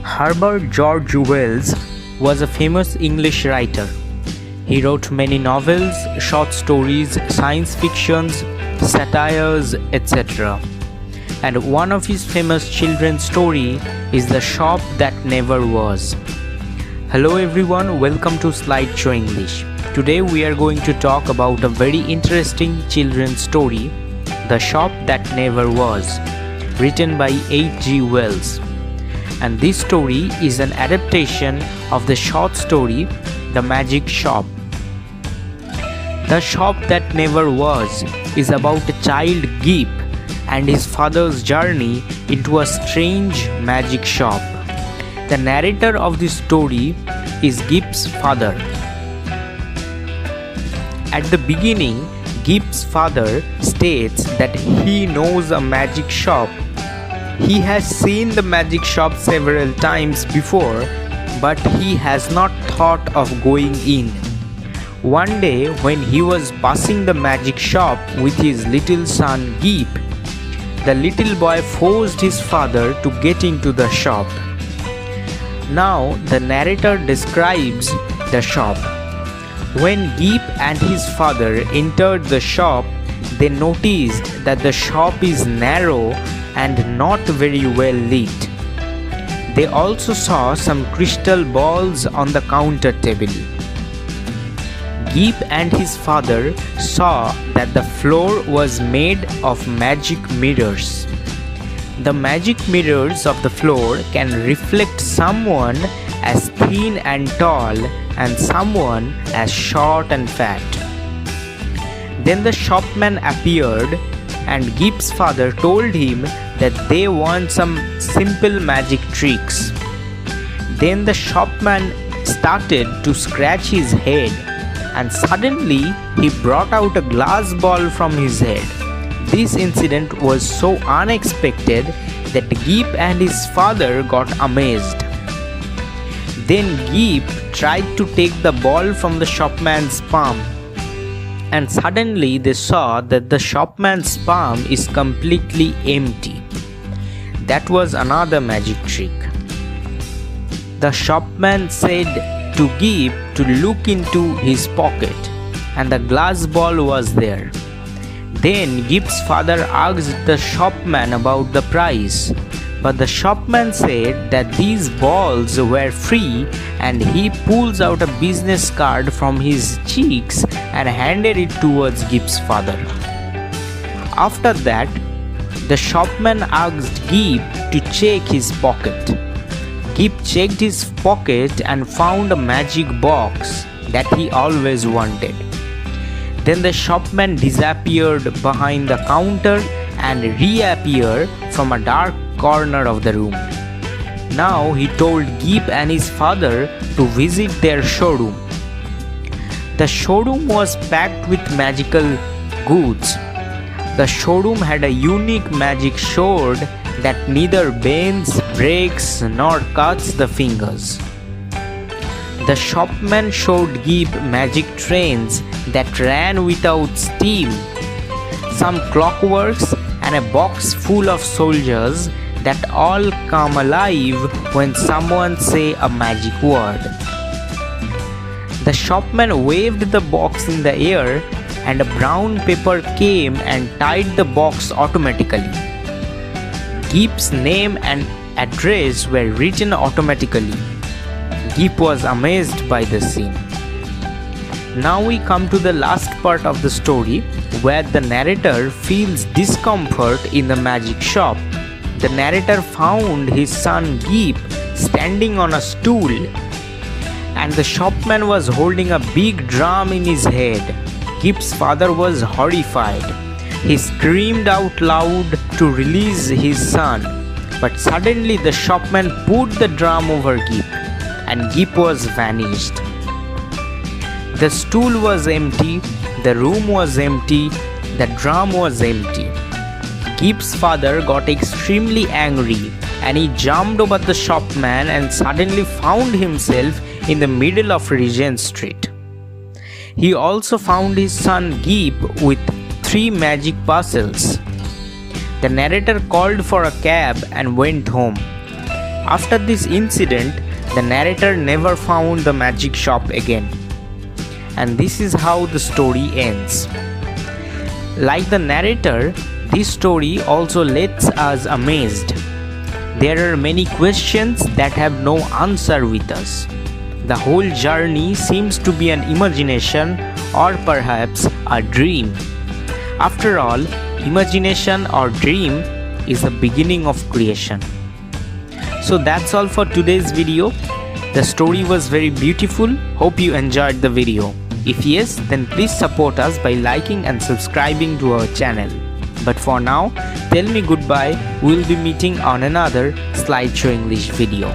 Herbert George Wells was a famous English writer. He wrote many novels, short stories, science fictions, satires, etc. And one of his famous children's story is The Shop That Never Was. Hello everyone, welcome to Slideshow English. Today we are going to talk about a very interesting children's story, The Shop That Never Was, written by H.G. Wells. And this story is an adaptation of the short story The Magic Shop. The Shop That Never Was is about a child Gip and his father's journey into a strange magic shop. The narrator of this story is Gip's father. At the beginning, Gip's father states that he knows a magic shop. He has seen the magic shop several times before, but he has not thought of going in. One day, when he was passing the magic shop with his little son Gip, the little boy forced his father to get into the shop. Now, the narrator describes the shop. When Gip and his father entered the shop, they noticed that the shop is narrow and not very well lit. They also saw some crystal balls on the counter table. Gip and his father saw that the floor was made of magic mirrors. The magic mirrors of the floor can reflect someone as thin and tall and someone as short and fat. Then the shopman appeared and Gip's father told him that they want some simple magic tricks. Then the shopman started to scratch his head and suddenly he brought out a glass ball from his head. This incident was so unexpected that Gip and his father got amazed. Then Gip tried to take the ball from the shopman's palm, and suddenly they saw that the shopman's palm is completely empty. That was another magic trick. The shopman said to Gip to look into his pocket, and the glass ball was there. Then Gip's father asked the shopman about the price, but the shopman said that these balls were free, and he pulls out a business card from his cheeks and handed it towards Gip's father. After that, the shopman asked Gip to check his pocket. Gip checked his pocket and found a magic box that he always wanted. Then the shopman disappeared behind the counter and reappeared from a dark corner of the room. Now he told Gip and his father to visit their showroom. The showroom was packed with magical goods. The showroom had a unique magic sword that neither bends, breaks, nor cuts the fingers. The shopman showed Gip magic trains that ran without steam, some clockworks, and a box full of soldiers that all come alive when someone say a magic word. The shopman waved the box in the air and a brown paper came and tied the box automatically. Gip's name and address were written automatically. Gip was amazed by the scene. Now we come to the last part of the story where the narrator feels discomfort in the magic shop. The narrator found his son Gip standing on a stool, and the shopman was holding a big drum in his head. Gip's father was horrified. He screamed out loud to release his son, but suddenly the shopman put the drum over Gip, and Gip was vanished. The stool was empty, the room was empty, the drum was empty. Gip's father got extremely angry and he jumped over the shopman and suddenly found himself in the middle of Regent Street. He also found his son Gip with 3 magic parcels. The narrator called for a cab and went home. After this incident, the narrator never found the magic shop again. And this is how the story ends. Like the narrator, this story also leaves us amazed. There are many questions that have no answer with us. The whole journey seems to be an imagination or perhaps a dream. After all, imagination or dream is the beginning of creation. So that's all for today's video. The story was very beautiful. Hope you enjoyed the video. If yes, then please support us by liking and subscribing to our channel. But for now, tell me goodbye. We'll be meeting on another Slideshow English video.